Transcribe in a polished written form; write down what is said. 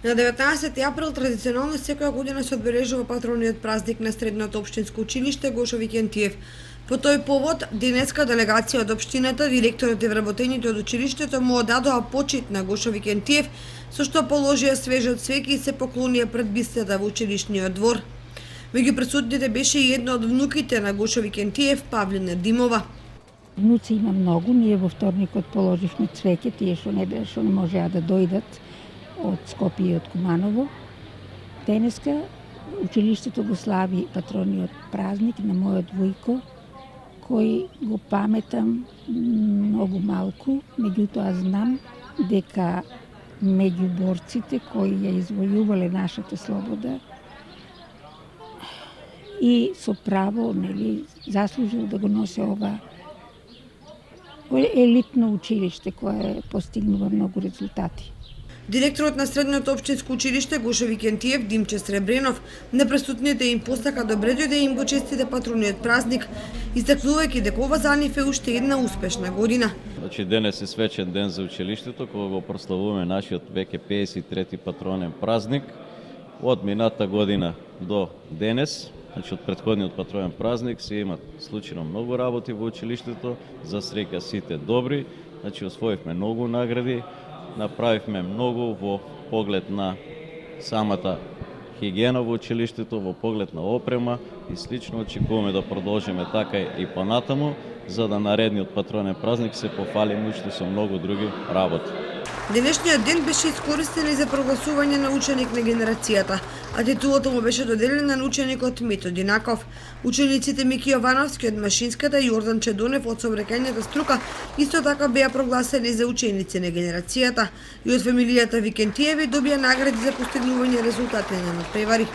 На 19 април традиционално секоја година се одбележува патрониот празник на Средното општинско училиште Гошо Викентиев. По тој повод, денеска делегација од општината, директорот и вработените од училиштето му одадоа почит на Гошо Викентиев, со што положија свежат цвеќе и се поклонија пред бистата во училишниот двор. Меѓу присутните беше и една од внуките на Гошо Викентиев, Павлина Димова. Внуци има многу, ние во вторникот положивме цвеќе, тие што не можеа да дојдат од Скопје и од Куманово. Денеска училиштето го слави патрониот празник на мојот војко, кој го паметам многу малку, меѓутоа знам дека меѓу борците кои ја извојувале нашата слобода и со право, заслужил да го носи ова елитно училиште кое постигнува многу резултати. Директорот на Средното општинско училиште Гошо Викентиев, Димче Сребренов, неприсутните им постака добредојде да им го честите патрониот празник, истакнувајќи дека ова за нив е уште една успешна година. Значи денес е свечен ден за училиштето, кога го прославуваме нашиот веќе 53-ти патронен празник. Од мината година до денес, значи од претходниот патронен празник, се имат случајно многу работи во училиштето, за среќа сите добри, значи освоивме многу награди, направивме многу во поглед на самата хигиена во училиштето, во поглед на опрема и слично очекуваме да продолжиме така и понатаму, за да наредниот патронен празник се пофалиме уште со многу други работи. Денешниот ден беше искористен и за прогласување на ученик на генерацијата, а титулата му беше доделена на ученикот Методи Наков. Учениците Мики Јовановски од машинската и Јордан Чедонев од сообраќајната струка исто така беа прогласени за ученици на генерацијата и од фамилијата Викентиеви добија награди за постигнување резултати на надпревари.